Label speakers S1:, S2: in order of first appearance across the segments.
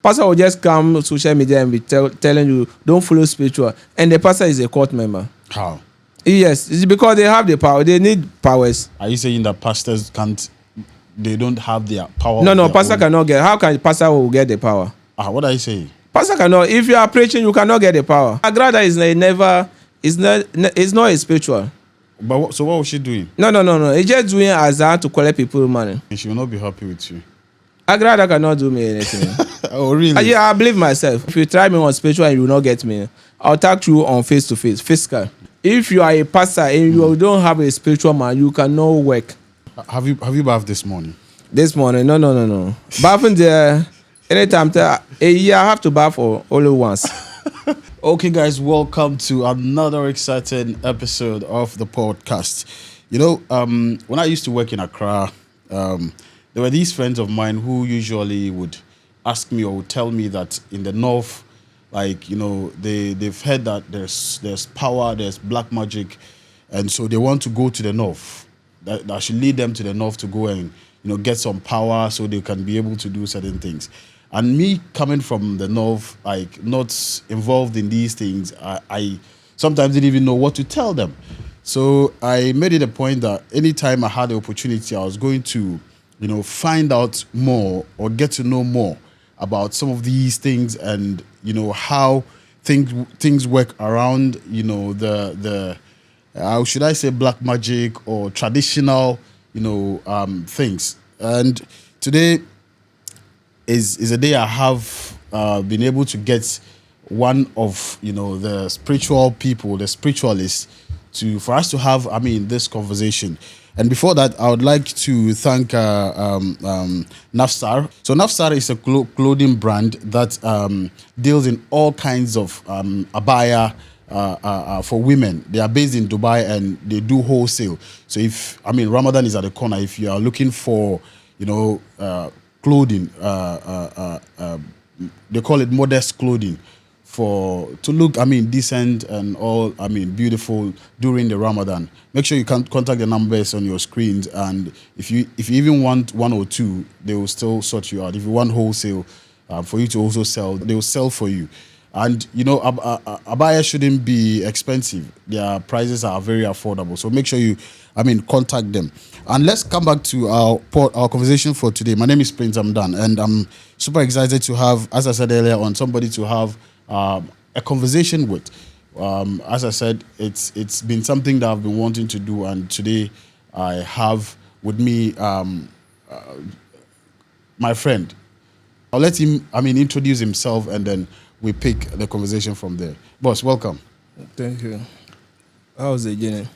S1: Pastor will just come on social media and be telling you, don't follow spiritual. And the pastor is a court member.
S2: How?
S1: Yes, it's because they have the power. They need powers.
S2: Are you saying that pastors can't? They don't have their power?
S1: No, pastor cannot get. How can pastor will get the power?
S2: What are you saying?
S1: Pastor cannot. If you are preaching, you cannot get the power. Agrada is not a spiritual.
S2: But so what was she doing?
S1: No. It's just doing azar to collect people money.
S2: And she will not be happy with you.
S1: Agrada cannot do me anything.
S2: Oh, really?
S1: Yeah, I believe myself. If you try me on spiritual and you will not get me, I'll talk to you on face-to-face, physical. If you are a pastor and you don't have a spiritual man, you cannot work.
S2: Have you bathed this morning?
S1: This morning? No. Bathing there, anytime, a year I have to bath for only once.
S2: Okay, guys, welcome to another exciting episode of the podcast. You know, when I used to work in Accra, there were these friends of mine who usually would ask me or would tell me that in the north, like, you know, they've heard that there's power, there's black magic, and so they want to go to the north. That should lead them to the north to go and, you know, get some power so they can be able to do certain things. And me coming from the north, like not involved in these things, I sometimes didn't even know what to tell them. So I made it a point that anytime I had the opportunity, I was going to, you know, find out more or get to know more about some of these things and, you know, how things work around, you know, the how should I say, black magic or traditional, you know, things. And today is a day I have been able to get one of, you know, the spiritual people, the spiritualists, for us to have, this conversation. And before that, I would like to thank Nafsar. So Nafsar is a clothing brand that deals in all kinds of abaya for women. They are based in Dubai and they do wholesale. So Ramadan is at the corner. If you are looking for, you know, clothing, they call it modest clothing, to look, decent and all, beautiful during the Ramadan. Make sure you can contact the numbers on your screens, and if you even want one or two, they will still sort you out. If you want wholesale, for you to also sell, they will sell for you. And you know, abaya shouldn't be expensive. Their prices are very affordable. So make sure you, contact them. And let's come back to our conversation for today. My name is Prince Amdan, and I'm super excited to have, as I said earlier on, somebody to have a conversation with. As I said, it's been something that I've been wanting to do, and today I have with me my friend. I'll let him, introduce himself, and then we pick the conversation from there. Boss, welcome.
S1: Thank you. How's the journey?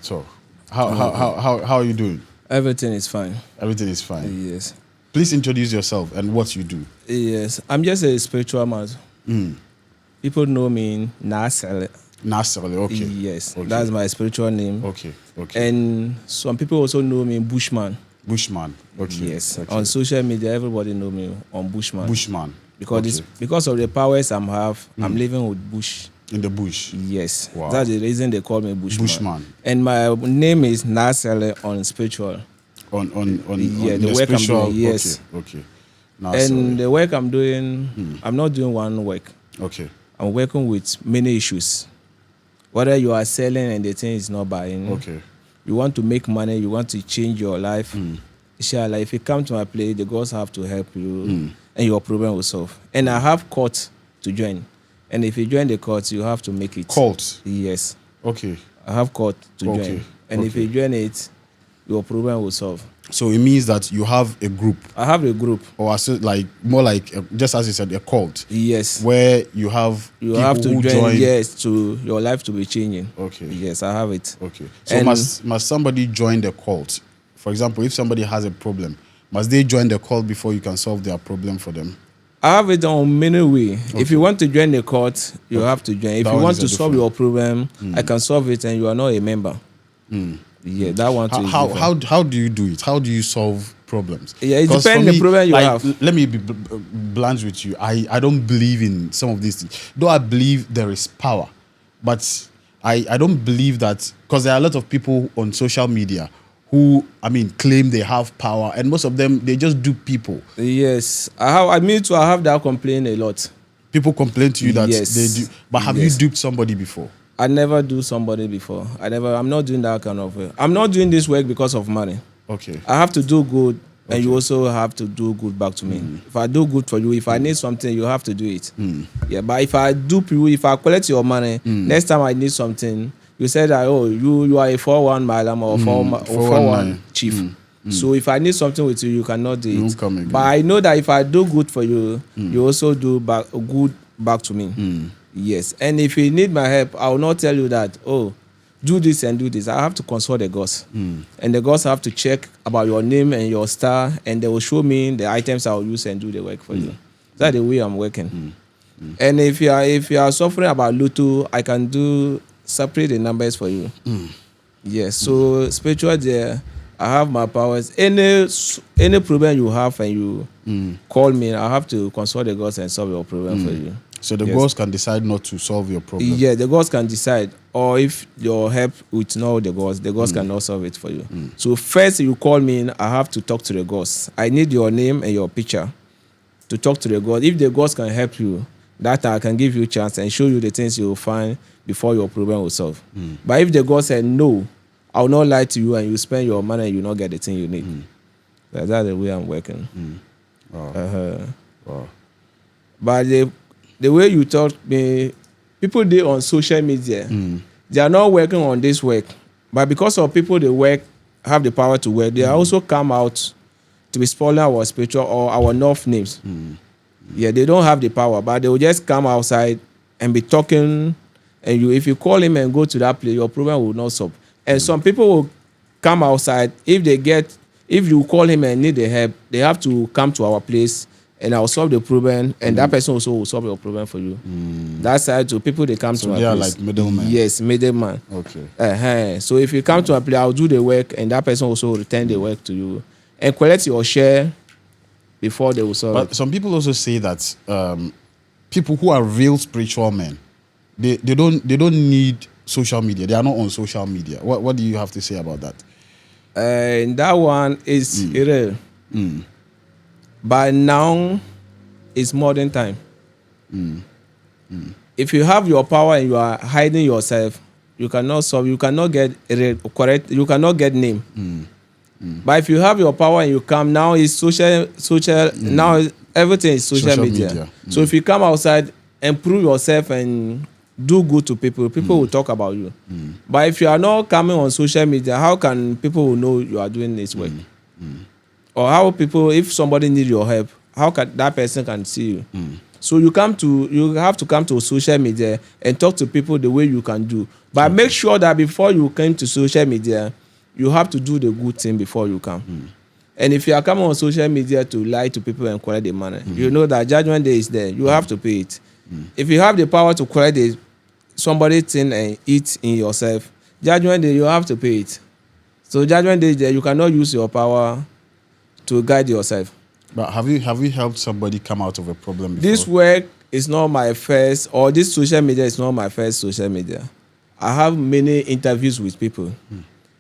S2: So how are you doing?
S1: Everything is fine.
S2: Everything is fine.
S1: Yes.
S2: Please introduce yourself and what you do.
S1: Yes, I'm just a spiritual man. People know me in Naa Sigli.
S2: Naa Sigli, okay.
S1: Yes,
S2: okay.
S1: That's my spiritual name.
S2: Okay.
S1: And some people also know me Bushman.
S2: Bushman, okay.
S1: Yes,
S2: okay.
S1: On social media, everybody know me on Bushman.
S2: Bushman.
S1: Because of the powers I'm I'm living with bush.
S2: In the bush?
S1: Yes.
S2: Wow.
S1: That's the reason they call me Bushman.
S2: Bushman.
S1: And my name is Naa Sigli on spiritual.
S2: On
S1: the work
S2: spiritual,
S1: I'm doing, yes.
S2: Okay.
S1: And the work I'm doing, I'm not doing one work.
S2: Okay.
S1: I'm working with many issues. Whether you are selling and the thing is not buying.
S2: Okay.
S1: You want to make money, you want to change your life. Inshallah, if you come to my place, the gods have to help you and your problem will solve. And I have court to join. And if you join the court, you have to make it.
S2: Court?
S1: Yes.
S2: Okay.
S1: I have court to join. And if you join it, your problem will solve.
S2: So it means that you have a group.
S1: I have a group.
S2: Or more like, just as you said, a cult.
S1: Yes.
S2: Where you have
S1: to join. Yes, to your life to be changing.
S2: Okay.
S1: Yes, I have it.
S2: Okay. So must somebody join the cult? For example, if somebody has a problem, must they join the cult before you can solve their problem for them?
S1: I have it on many ways. Okay. If you want to join the court, you have to join. If you want to solve your problem, I can solve it and you are not a member. Yeah, that one too.
S2: How do you do it? How do you solve problems?
S1: Yeah, it depends on the problem you have.
S2: Let me be blunt with you. I don't believe in some of these things. Though I believe there is power, but I don't believe that, because there are a lot of people on social media who, I mean, claim they have power, and most of them, they just dupe people.
S1: Yes, I mean too. I have that complaint a lot.
S2: People complain to you that
S1: Yes.
S2: they do, but have you
S1: Yes.
S2: duped somebody before?
S1: I never do somebody before. I'm not doing that kind of work. I'm not doing this work because of money.
S2: Okay.
S1: I have to do good, and
S2: Okay.
S1: you also have to do good back to me. If I do good for you, if I need something, you have to do it. Yeah, but if I dupe you, if I collect your money, next time I need something, you say that, oh, you are a 4-1 madam or 4-1 chief. So if I need something with you, you cannot do
S2: You
S1: it.
S2: won't come again.
S1: But I know that if I do good for you, you also do good back to me. Yes, and if you need my help, I will not tell you that, oh, do this and do this. I have to consult the gods. And the gods have to check about your name and your star, and they will show me the items I will use and do the work for you. That's the way I'm working. And if you are suffering about Luto, I can do separate the numbers for you. Yes, so spiritual there, I have my powers. Any problem you have and you call me, I have to consult the gods and solve your problem for you.
S2: So the
S1: Yes.
S2: gods can decide not to solve your problem.
S1: Yeah, the gods can decide. Or if your help with no the gods cannot solve it for you. So first you call me, I have to talk to the gods. I need your name and your picture to talk to the gods. If the gods can help you, that I can give you a chance and show you the things you will find before your problem will solve. But if the gods say no, I will not lie to you and you spend your money and you not get the thing you need. That's the way I'm working.
S2: Wow. Wow.
S1: But the way you taught me, people they on social media, they are not working on this work. But because of people they work, have the power to work, they also come out to be spoiling our spiritual or our north names. Yeah, they don't have the power, but they will just come outside and be talking. And if you call him and go to that place, your problem will not solve. And some people will come outside. If you call him and need the help, they have to come to our place and I'll solve the problem. And that person also will solve your problem for you. That's how to people they come
S2: So
S1: to our
S2: they are
S1: place.
S2: like middlemen.
S1: Yes, middleman.
S2: Okay.
S1: So if you come to a place, I'll do the work, and that person also will return the work to you and collect your share before they will solve
S2: But
S1: it.
S2: some people also say that people who are real spiritual men, they don't need social media. They are not on social media. What do you have to say about that?
S1: And that one is real. But now it's modern time. If you have your power and you are hiding yourself, you cannot solve. You cannot get correct. You cannot get name. But if you have your power and you come, now it's social. Now everything is social media. So if you come outside and prove yourself and do good to people, people will talk about you. But if you are not coming on social media, how can people will know you are doing this work? Or how people, if somebody needs your help, how can that person can see you? So you have to come to social media and talk to people the way you can do. But make sure that before you come to social media, you have to do the good thing before you come. And if you are coming on social media to lie to people and collect the money, you know that judgment day is there. You have to pay it. If you have the power to collect somebody's thing and eat in yourself, judgment day you have to pay it. So judgment day is there. You cannot use your power to guide yourself.
S2: But have you helped somebody come out of a problem before?
S1: This work is not my first, or this social media is not my first social media. I have many interviews with people.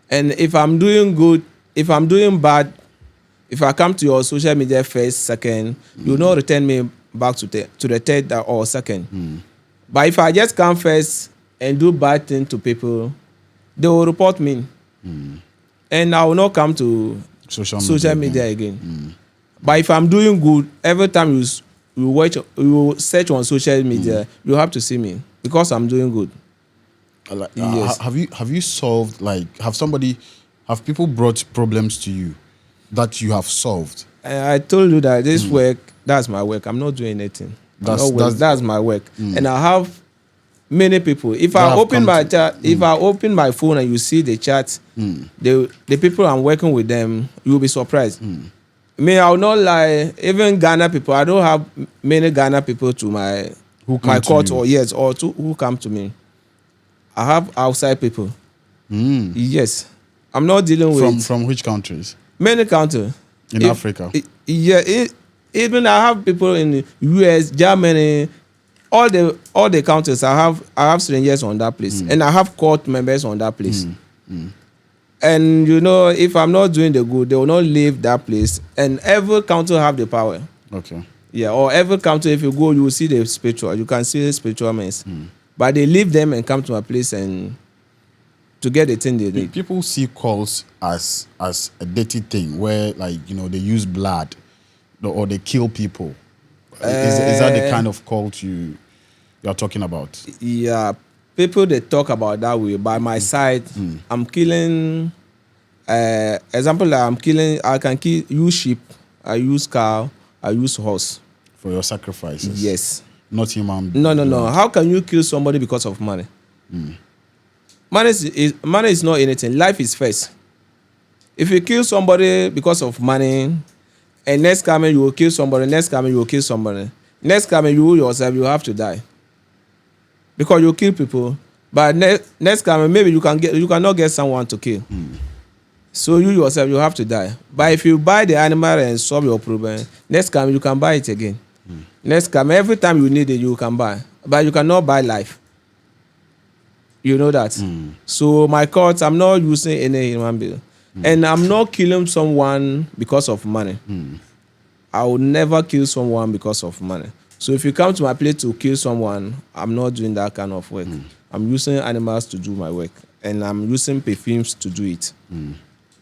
S1: And if I'm doing good, if I'm doing bad, if I come to your social media first, second, you will not return me back to the third or second. But if I just come first and do bad things to people, they will report me. And I will not come to social media again. But if I'm doing good, every time you search on social media, you have to see me because I'm doing good. Yes.
S2: Have you solved, like, have people brought problems to you that you have solved?
S1: I told you that this work, that's my work. I'm not doing anything. That's my work. And I have many people. If I open my chat, if I open my phone and you see the chat, the people I'm working with them, you'll be surprised. Me, I will not lie. Even Ghana people, I don't have many Ghana people to my court or who come to me. I have outside people. Yes, I'm not dealing with
S2: from which countries?
S1: Many countries
S2: in Africa.
S1: Even I have people in US, Germany, all the countries. I have strangers on that place, and I have court members on that place. And if I'm not doing the good, they will not leave that place. And every council have the power.
S2: Okay.
S1: Yeah, or every council, if you go, you will see the spiritual. You can see the spiritual men. But they leave them and come to a place and to get the thing they need.
S2: People see cults as a dirty thing where, like, they use blood or they kill people. Is that the kind of cult you're talking about?
S1: Yeah, people they talk about that way. By my side, I'm killing. Example, I can use sheep. I use cow. I use horse.
S2: For your sacrifices?
S1: Yes.
S2: Not human.
S1: No. How can you kill somebody because of money? Money is not anything. Life is first. If you kill somebody because of money, and next coming you will kill somebody, next coming you will kill somebody, next coming you yourself you have to die. Because you kill people, but next coming maybe you cannot get someone to kill. So you yourself you have to die. But if you buy the animal and solve your problem, next time you can buy it again. Next time every time you need it you can buy, but you cannot buy life. You know that. So my court, I'm not using any human being, and I'm not killing someone because of money. I will never kill someone because of money. So if you come to my place to kill someone, I'm not doing that kind of work. I'm using animals to do my work, and I'm using perfumes to do it.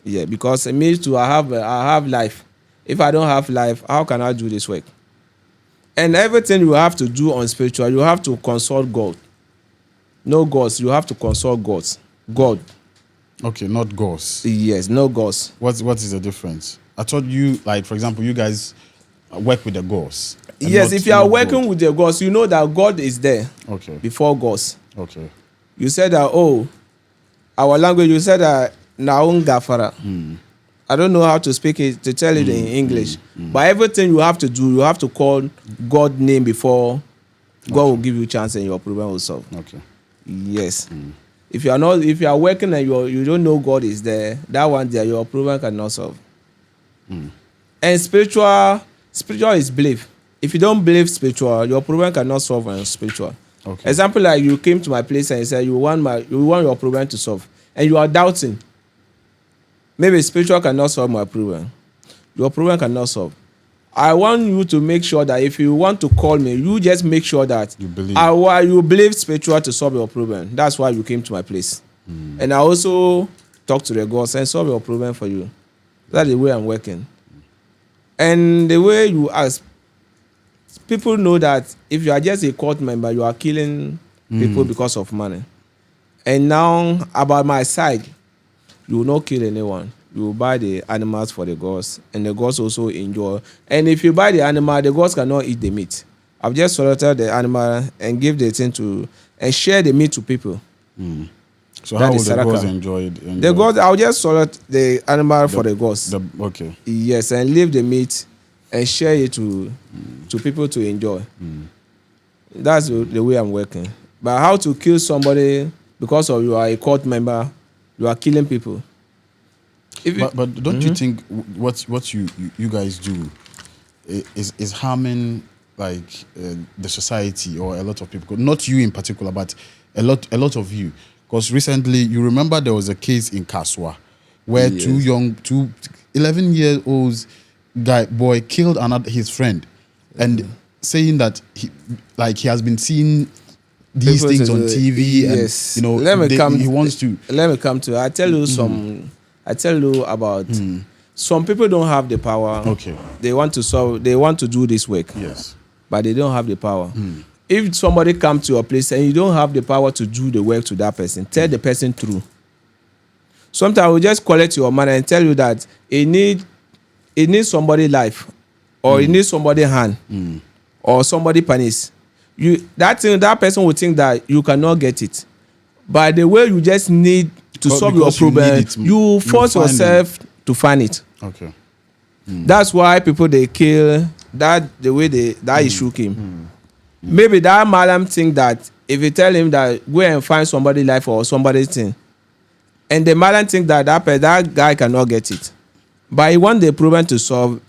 S1: Yeah, because it means I have life. If I don't have life, how can I do this work? And everything you have to do on spiritual, you have to consult God. No gods, you have to consult God.
S2: Okay, not gods.
S1: Yes, no gods.
S2: What is the difference? I thought you, like, for example, you guys work with the gods.
S1: Yes, if you are working with the gods, you know that God is there.
S2: Okay.
S1: Before gods.
S2: Okay.
S1: You said that, our language, you said that Naun Gafara. I don't know how to speak it, to tell it in English. But everything you have to do, you have to call God's name before God will give you a chance and your problem will solve.
S2: Okay.
S1: Yes. If you are working and you don't know God is there, that one there, your problem cannot solve. And spiritual is belief. If you don't believe spiritual, your problem cannot solve on spiritual.
S2: Okay.
S1: Example, like you came to my place and you said you want your problem to solve, and you are doubting. Maybe spiritual cannot solve my problem. Your problem cannot solve. I want you to make sure that if you want to call me, you just make sure that
S2: you believe.
S1: You believe spiritual to solve your problem. That's why you came to my place. And I also talk to the gods and solve your problem for you. That's the way I'm working. And the way you ask, people know that if you are just a court member, you are killing people because of money. And now, about my side, you will not kill anyone. You will buy the animals for the gods, and the gods also enjoy. And if you buy the animal, the gods cannot eat the meat. I've just slaughtered the animal and give the thing and share the meat to people.
S2: So how will the gods enjoy it?
S1: The gods, I'll just slaughter the animal for the gods.
S2: Okay.
S1: Yes, and leave the meat and share it to people to enjoy. That's the way I'm working. But how to kill somebody because of you are a court member, you are killing people.
S2: But don't you think what you guys do is harming like the society or a lot of people? Not you in particular, but a lot of you. Because recently, you remember there was a case in Kaswa where two 11-year-old boy killed his friend, and saying that he has been seeing these things on TV,
S1: yes.
S2: and he wants to.
S1: Let me come to. I tell you I tell you about some people don't have the power.
S2: Okay.
S1: They want to solve. They want to do this work.
S2: Yes.
S1: But they don't have the power. If somebody comes to your place and you don't have the power to do the work to that person, tell the person through. Sometimes we just collect your money and tell you that it needs somebody life, or it needs somebody hand, or somebody punish. That person will think that you cannot get it. But the way you just need to solve your problem, you force yourself to find it.
S2: Okay.
S1: That's why people they kill that the way that issue came. Maybe that madam think that if you tell him that go and find somebody life or somebody's thing, and the madam think that guy cannot get it, but he want the problem to solve,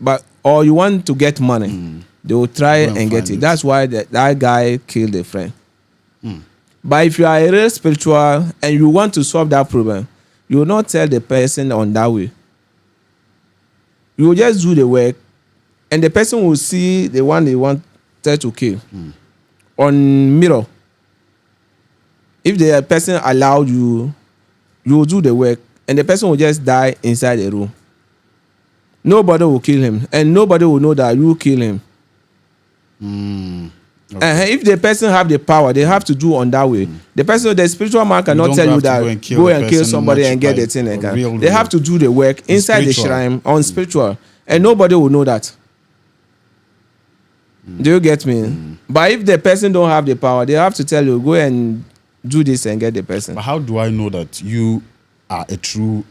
S1: or you want to get money, they will try and get it. That's why that guy killed a friend. But if you are a real spiritual and you want to solve that problem, you will not tell the person on that way. You will just do the work, and the person will see the one they wanted to kill on mirror. If the person allowed you, you will do the work, and the person will just die inside the room. Nobody will kill him, and nobody will know that you kill him. Okay. If the person have the power, they have to do on that way. The spiritual man cannot tell you that go and kill somebody and get the thing. They have to do the work inside the shrine on spiritual, and nobody will know that. Do you get me? But if the person don't have the power, they have to tell you go and do this and get the person.
S2: But how do I know that you are a true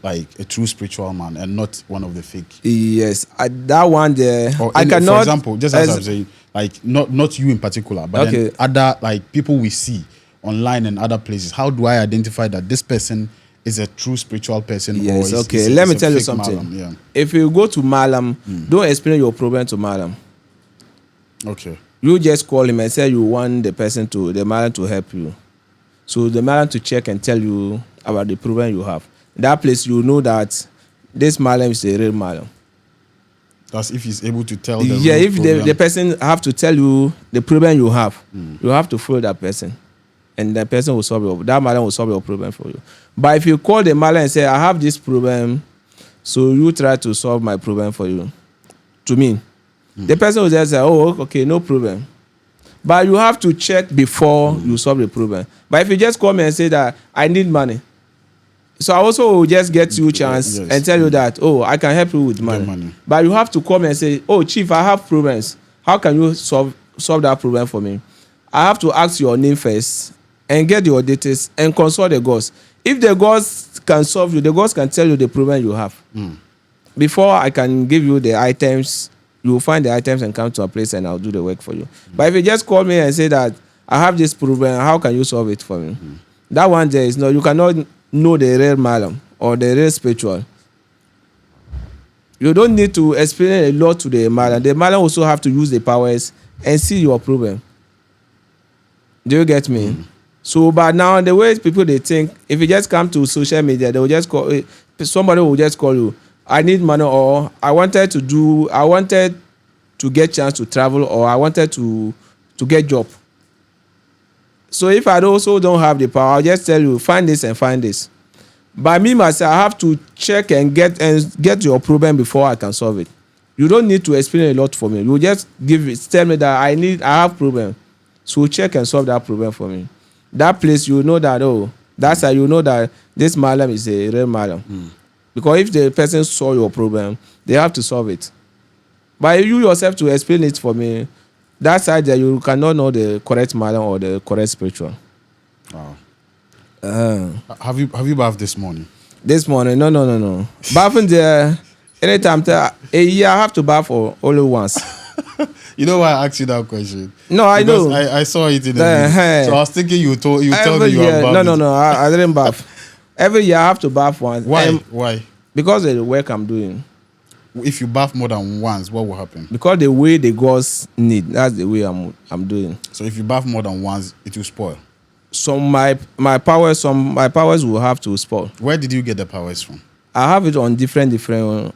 S2: spiritual man and not one of the fake?
S1: Yes, that one there. I cannot.
S2: For example, just as I'm saying, like not you in particular, but then other like people we see online and other places. How do I identify that this person is a true spiritual person?
S1: Yes,
S2: or
S1: okay. Let me tell you something.
S2: Malam? Yeah.
S1: If you go to Malam, don't explain your problem to Malam.
S2: Okay.
S1: You just call him and say you want the Malam to help you. So the Malam to check and tell you about the problem you have. That place you know that this Malam is a real Malam.
S2: That's if he's able to tell.
S1: If the person have to tell you the problem you have, you have to follow that person, and that person will solve that Malam will solve your problem for you. But if you call the Malam and say I have this problem, so you try to solve my problem for you, to me, the person will just say, oh, okay, no problem. But you have to check before you solve the problem. But if you just call me and say that I need money, so I also will just get you a chance and tell you that, oh, I can help you with money. But you have to come and say, oh, Chief, I have problems. How can you solve that problem for me? I have to ask your name first and get your details and consult the gods. If the gods can solve you, the gods can tell you the problem you have. Before I can give you the items, you will find the items and come to a place and I'll do the work for you. But if you just call me and say that I have this problem, how can you solve it for me? That one there is no, you cannot know the real Malam or the real spiritual. You don't need to explain a lot to the Malam. The Malam also have to use the powers and see your problem. Do you get me? So, but now the way people they think, if you just come to social media, they will just call somebody will just call you. I need money, or I wanted to get chance to travel, or I wanted to get job. So if I also don't have the power, I'll just tell you, find this and find this. By me myself, I have to check and get your problem before I can solve it. You don't need to explain a lot for me. You just tell me that I have problem. So check and solve that problem for me. That place you know that, oh, that's how you know that this Malam is a real Malam. Because if the person saw your problem, they have to solve it. But you yourself to explain it for me, that side that you cannot know the correct Malam or the correct spiritual.
S2: Wow. Have you bathed this morning?
S1: This morning? No. Bathing there, anytime, a year I have to bath for only once.
S2: You know why I asked you that question?
S1: No, I know.
S2: I saw it in the video. So I was thinking you tell me you have bathed.
S1: No, I didn't bath. Every year I have to bath once.
S2: Why?
S1: Because of the work I'm doing.
S2: If you bath more than once, what will happen?
S1: Because the way the gods need, that's the way I'm doing.
S2: So if you bath more than once, it will spoil.
S1: So my powers will have to spoil.
S2: Where did you get the powers from?
S1: I have it on different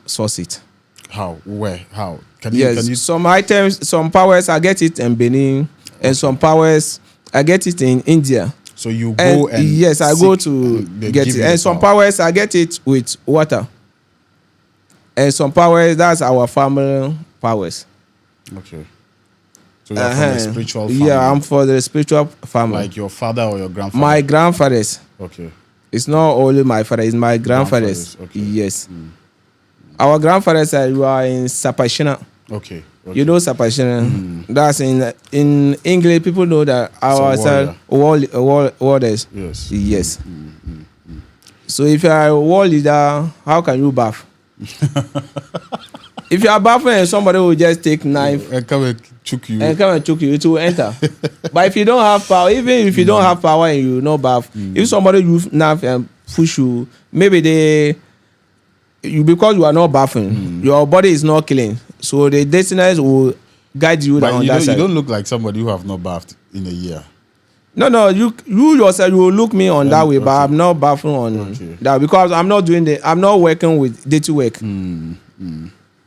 S1: sources.
S2: How? Where? How? Can you?
S1: Some items, some powers I get it in Benin, and some powers I get it in India.
S2: So you go and
S1: yes, I go to get it. And some powers I get it with water. And some powers, that's our family powers.
S2: Okay. So you're from a spiritual family?
S1: Yeah, I'm for the spiritual family.
S2: Like your father or your grandfather?
S1: My grandfathers.
S2: Okay.
S1: It's not only my father, it's my grandfathers.
S2: Okay.
S1: Yes. Our grandfathers are in Sapashina.
S2: Okay.
S1: You know Sapashina? That's in English, people know that our warriors. Yes. So if you are a war leader, how can you bath? If you are bathing and somebody will just take knife
S2: and come and choke you,
S1: it will enter. But if you don't have power, even if you don't have power and you no bath, if somebody use knife and push you, maybe because you are not bathing, your body is not clean. So the destiners will guide you down that side.
S2: You don't look like somebody who have not bathed in a year.
S1: No, you yourself, you will look me on that way, but I'm not baffling on that because I'm not working with dirty work.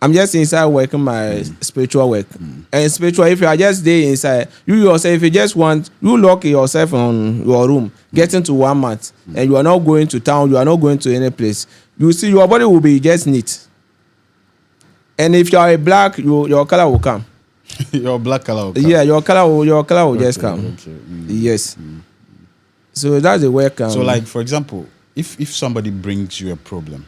S1: I'm just inside working my spiritual work. And spiritual, if you are just there inside, you yourself, if you just want, you lock yourself on your room, get into 1 month, and you are not going to town, you are not going to any place, you see your body will be just neat. And if you are a black, your color will come.
S2: Your black color will come.
S1: Yeah, your color will just come. Yes. So that's the work.
S2: So like, for example, if somebody brings you a problem,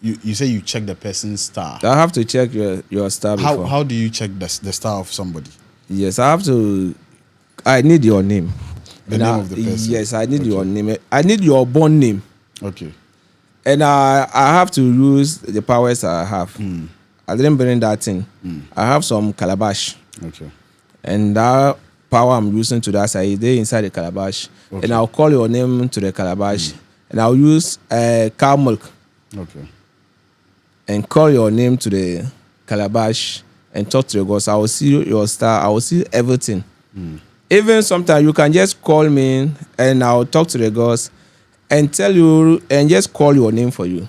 S2: you say you check the person's star.
S1: I have to check your star before.
S2: How do you check the star of somebody?
S1: Yes, I need your name.
S2: The name of the person.
S1: Yes, I need your name. I need your born name.
S2: Okay.
S1: And I have to use the powers I have. I didn't bring that in. I have some calabash.
S2: Okay.
S1: And that power I'm using to that side, they inside the calabash.
S2: Okay.
S1: And I'll call your name to the calabash. And I'll use cow milk.
S2: Okay.
S1: And call your name to the calabash and talk to the gods. I will see your star. I will see everything. Even sometimes you can just call me and I'll talk to the gods and tell you and just call your name for you.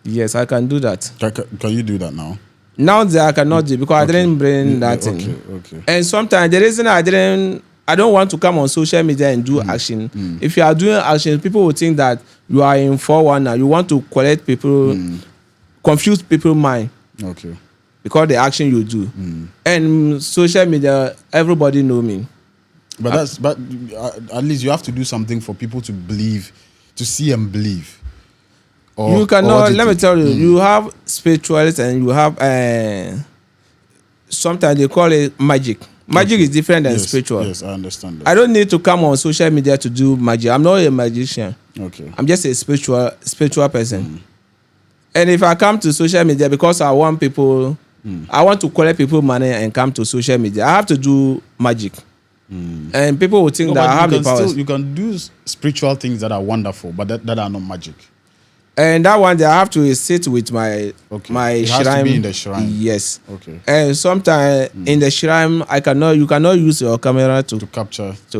S1: Yes, I can do that.
S2: Can you do that now?
S1: Now that I cannot do because I didn't bring that in.
S2: Okay.
S1: And sometimes the reason I don't want to come on social media and do action. If you are doing action, people will think that you are in 419. You want to collect people, confuse people's mind.
S2: Okay.
S1: Because the action you do. And social media, everybody know me.
S2: But at least you have to do something for people to believe, to see and believe.
S1: You cannot. Let me tell you, you have spiritualists and you have sometimes they call it magic. Magic is different than spiritual.
S2: Yes, I understand that.
S1: I don't need to come on social media to do magic. I'm not a magician.
S2: Okay.
S1: I'm just a spiritual person. And if I come to social media because I want people, I want to collect people money and come to social media, I have to do magic. And people will think that I have the powers.
S2: You can do spiritual things that are wonderful, but that are not magic.
S1: And that one, I have to sit with my
S2: It
S1: shrine.
S2: has to be in the shrine.
S1: Yes.
S2: Okay.
S1: And sometimes in the shrine, you cannot use your camera to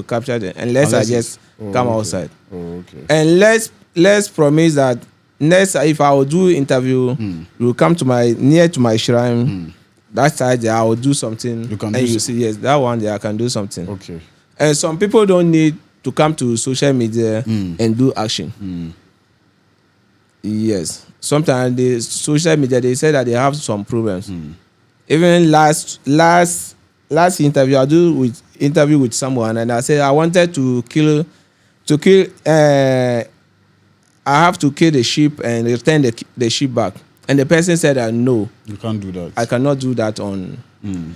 S2: capture
S1: them unless I just come outside.
S2: Oh, okay.
S1: And let's promise that next, if I will do interview, you will come near to my shrine. That side there, I will do something. You see, yes, that one there I can do something.
S2: Okay.
S1: And some people don't need to come to social media and do action. Yes. Sometimes the social media, they say that they have some problems. Even last interview, I do interview with someone, and I said I wanted to kill. I have to kill the sheep and return the sheep back. And the person said that no,
S2: you can't do that.
S1: I cannot do that on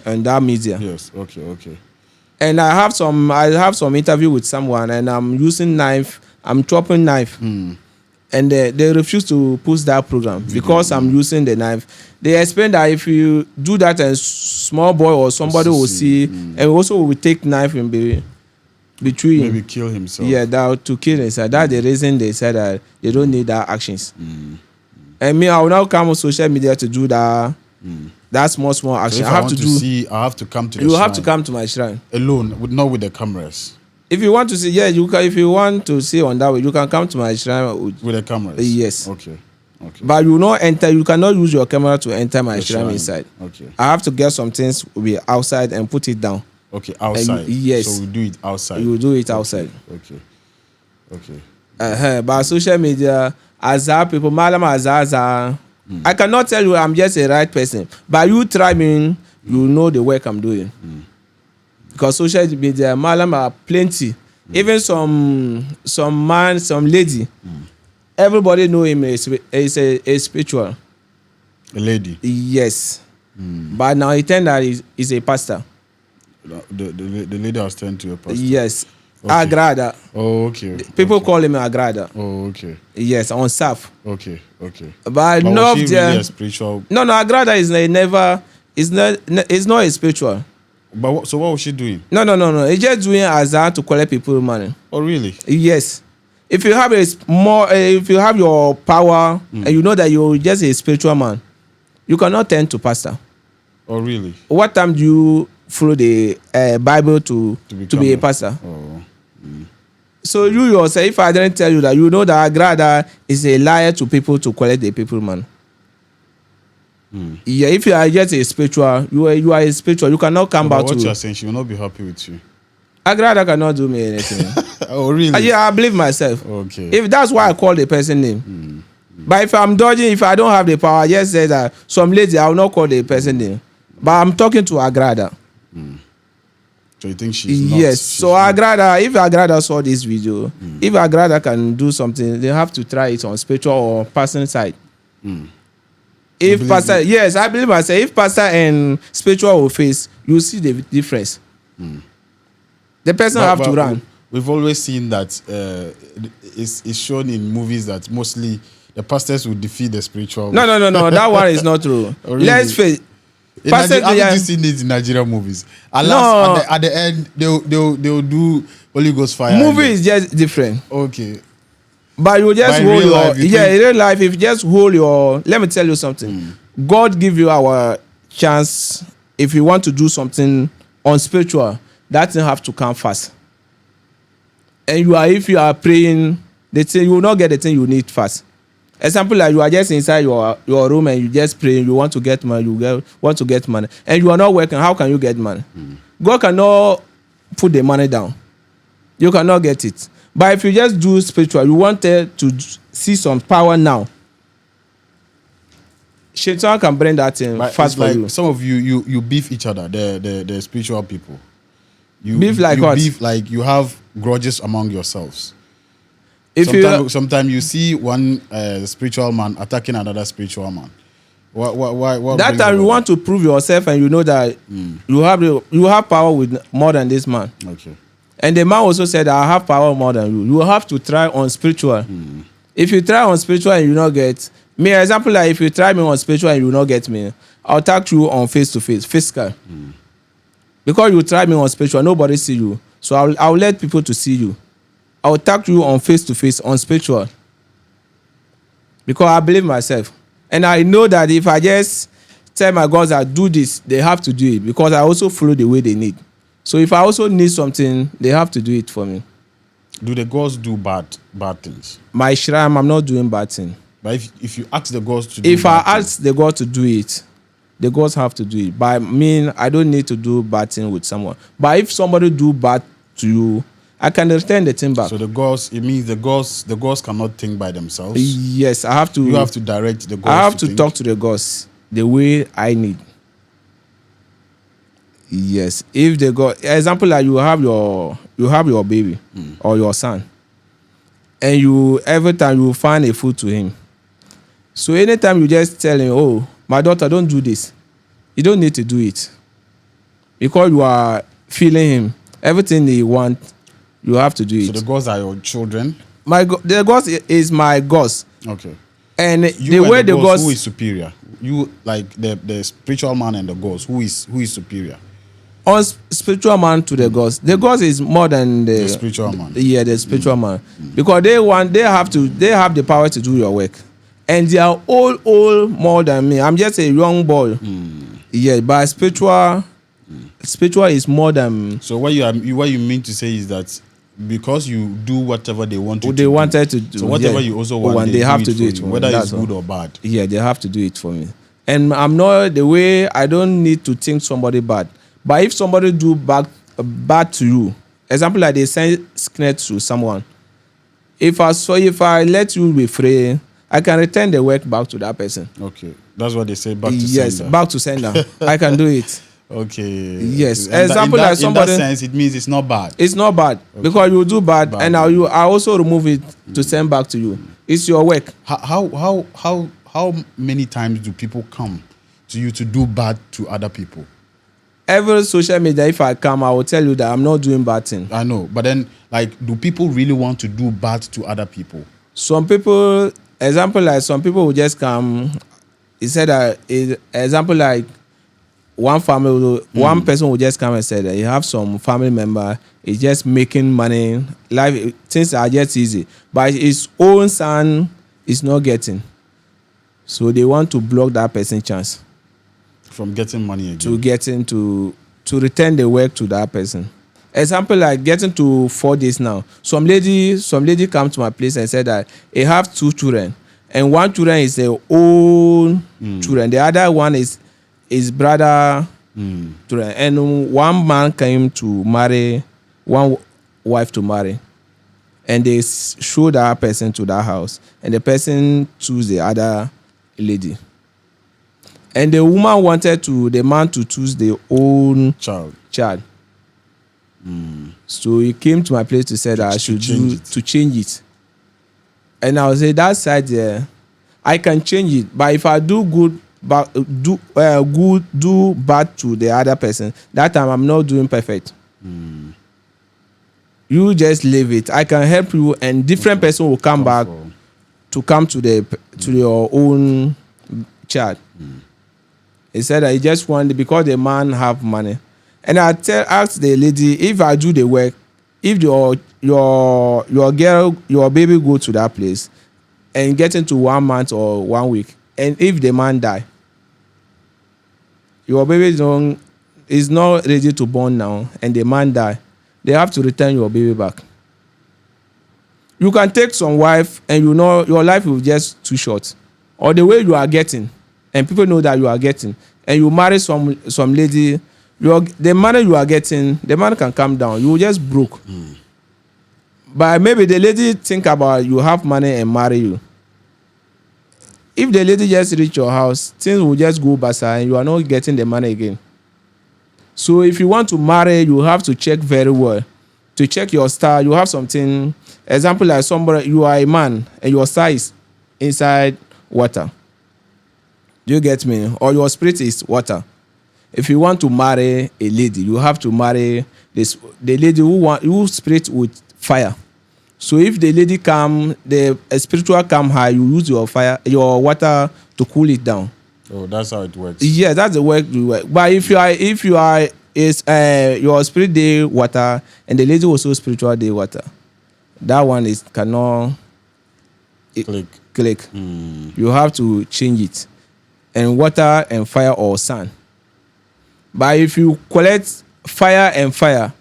S1: that media.
S2: Yes. Okay.
S1: And I have some interview with someone, and I'm using knife. I'm chopping knife. And they refuse to push that program because I'm using the knife. They explain that if you do that, and small boy or somebody will see, and also will take knife and between
S2: maybe kill himself.
S1: Yeah, that to kill himself. That's the reason they said that they don't need that actions. And me, I will now come on social media to do that. That small action.
S2: So I have to come to the
S1: shrine. You
S2: have
S1: to come to my shrine
S2: alone, not with the cameras.
S1: If you want to see, you can. If you want to see on that way, you can come to my shrine
S2: with the cameras.
S1: Yes.
S2: Okay.
S1: But you not enter. You cannot use your camera to enter my shrine inside.
S2: Okay.
S1: I have to get some things be outside and put it down.
S2: Okay, outside.
S1: Yes.
S2: So we do it outside.
S1: You will do it outside.
S2: Okay.
S1: But social media, Azar people, Malam Azar. I cannot tell you I'm just a right person. But you try me, you know the work I'm doing. Because social media, Malam are plenty. Even some man, some lady. Everybody know him as a spiritual.
S2: A lady?
S1: Yes. But now he turned that he's a pastor.
S2: The lady has turned to a pastor?
S1: Yes.
S2: Okay.
S1: Agrada.
S2: Oh, okay.
S1: People call him Agrada.
S2: Oh, okay.
S1: Yes, on staff.
S2: Okay.
S1: But no,
S2: was she really a spiritual?
S1: No, Agrada is not a spiritual.
S2: But so what was she doing?
S1: No. It's just doing azar to collect people money.
S2: Oh, really?
S1: Yes. If you have if you have your power and you know that you're just a spiritual man, you cannot turn to pastor.
S2: Oh, really?
S1: What time do you follow the Bible to be a pastor.
S2: Oh.
S1: So you yourself, if I didn't tell you that, you know that Agrada is a liar to people to collect the people, man. Yeah, if you are just a spiritual, you are a spiritual. You cannot come back
S2: what
S1: to.
S2: you are saying, she will not be happy with you.
S1: Agrada cannot do me anything.
S2: Oh, really?
S1: Yeah, I believe myself.
S2: Okay.
S1: If that's why I call the person name. But if I'm dodging, if I don't have the power, I just say that some lady, I will not call the person name. But I'm talking to Agrada.
S2: So you think she's not?
S1: Yes. So Agrada, if Agrada saw this video, if Agrada can do something, they have to try it on spiritual or person side. If pastor, yes, I believe myself. If pastor and spiritual will face, you see the difference. The person have to run.
S2: We've always seen that it's shown in movies that mostly the pastors will defeat the spiritual.
S1: No. That one is not true.
S2: Oh, really?
S1: Let's face.
S2: Haven't you seen it in Nigerian movies? At the end, they'll do Holy Ghost fire.
S1: Movie is just different.
S2: Okay.
S1: But you just hold your
S2: life,
S1: in real life. If you just hold your, let me tell you something. God give you our chance. If you want to do something on spiritual, that thing have to come fast. And if you are praying, the thing you will not get the thing you need fast. Example, like you are just inside your room and you just praying. You want to get money. Want to get money, and you are not working. How can you get money? God cannot put the money down. You cannot get it. But if you just do spiritual, you want to see some power now. Shaitan can bring that thing fast for you.
S2: Some of you beef each other, the spiritual people. You
S1: beef like
S2: you
S1: what?
S2: Beef like you have grudges among yourselves. Sometimes you see one spiritual man attacking another spiritual man. What
S1: that time you want to prove yourself and you know that you have power with more than this man.
S2: Okay.
S1: And the man also said, I have power more than you. You have to try on spiritual. If you try on spiritual and you not get me, example, like if you try me on spiritual and you not get me, I'll attack you on face to face, physical. Because you try me on spiritual, nobody see you. So I'll let people to see you. I'll attack you on face to face on spiritual. Because I believe myself. And I know that if I just tell my gods that do this, they have to do it. Because I also follow the way they need. So if I also need something, they have to do it for me.
S2: Do the gods do bad things?
S1: My shrine, I'm not doing bad thing.
S2: But if you ask the gods to do
S1: if I ask the God to do it, the gods have to do it. But I mean, I don't need to do bad thing with someone. But if somebody do bad to you, I can return the thing back.
S2: So the gods, it means the gods cannot think by themselves.
S1: Yes, I have to.
S2: You have to direct the gods.
S1: I have to talk to the gods the way I need. Yes, if the God, example, like you have your baby or your son, and every time you find a food to him. So anytime you just tell him, oh, my daughter, don't do this, you don't need to do it, because you are feeling him. Everything he want, you have to do it.
S2: So the gods are your children.
S1: The gods is my gods.
S2: Okay.
S1: And
S2: you
S1: the way the gods,
S2: who is superior? You like the spiritual man and the gods. Who is superior?
S1: On spiritual man to the gods. The gods is more than the
S2: spiritual man.
S1: Yeah, the spiritual man. Because they have the power to do your work. And they are all more than me. I'm just a young boy. Yeah, but spiritual is more than.
S2: So what you mean to say is that because you do whatever they want you
S1: wanted to do.
S2: So whatever you also want,
S1: they have to do it for me.
S2: Whether it's good or bad.
S1: Yeah, they have to do it for me. And I'm not the way. I don't need to think somebody bad. But if somebody do bad to you, example like they send sickness to someone, if I let you be free, I can return the work back to that person.
S2: Okay, that's what they say. Back to sender.
S1: Yes, back to sender. I can do it.
S2: Okay.
S1: Yes. Example like somebody.
S2: In that sense, it means it's not bad.
S1: It's not bad because you do bad, and I also remove it to send back to you. It's your work.
S2: How many times do people come to you to do bad to other people?
S1: Every social media, if I come, I will tell you that I'm not doing bad thing.
S2: I know, but then, like, do people really want to do bad to other people?
S1: Some people, example like some people will just come. He said that, example like one family, one person will just come and say that you have some family member, is just making money, life things are just easy, but his own son is not getting. So they want to block that person's chance
S2: from getting money again.
S1: To getting to to return the work to that person. Example like getting to 4 days now. Some lady come to my place and said that he have 2 children, and one children is their own children. The other one is his brother children. And one man came to marry one wife to marry, and they show that person to that house, and the person choose the other lady. And the woman wanted the man to choose their own child. So he came to my place to say that I should change it. And I was say that side there, I can change it, but if I do good, but do bad to the other person, that time I'm not doing perfect. You just leave it. I can help you, and different person will come back to come to your own child. He said that he just wanted, because the man have money. And I asked the lady, if I do the work, if your girl, your baby go to that place and get into 1 month or 1 week, and if the man die, your baby is not ready to born now, and the man die, they have to return your baby back. You can take some wife, and you know your life will just too short, or the way you are getting, and people know that you are getting, and you marry some lady, the money you are getting, the man can come down. You will just broke. But maybe the lady think about you have money and marry you. If the lady just reach your house, things will just go basa, and you are not getting the money again. So if you want to marry, you have to check very well. To check your star, you have something. Example like somebody, you are a man and your star is inside water. Do you get me? Or your spirit is water. If you want to marry a lady, you have to marry the lady who spirit with fire. So if the lady come, the spiritual come high, you use your water to cool it down.
S2: Oh, that's how it works.
S1: Yeah, that's the work you work. But if you are your spirit day water, and the lady also spiritual day water, that one is cannot click. You have to change it, and water and fire or sun. But if you collect fire and fire,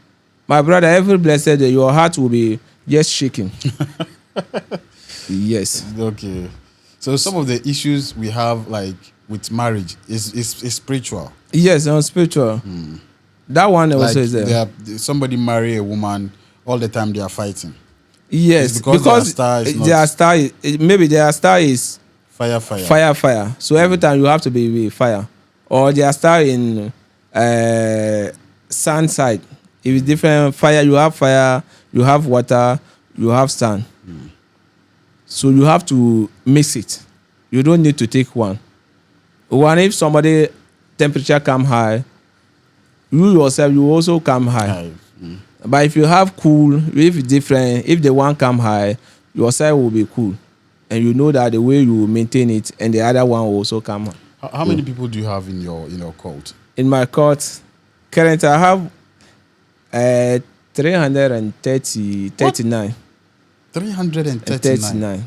S1: my brother, every blessed day, your heart will be just shaking. Yes.
S2: Okay. So some of the issues we have, like with marriage, is spiritual.
S1: Yes, on spiritual. That one also
S2: like
S1: is there.
S2: Somebody marry a woman, all the time they are fighting.
S1: Yes,
S2: it's because
S1: their star maybe their star is fire. So every time you have to be with fire, or their star in sun side. If it's different fire, you have water, you have sun. So you have to mix it. You don't need to take one. If somebody temperature come high, you yourself you also come high. But if you have cool, if it's different, if the one come high, yourself will be cool, and you know that the way you maintain it, and the other one will also come high.
S2: How many people do you have in your cult?
S1: In my cult, currently I have 339.
S2: 339.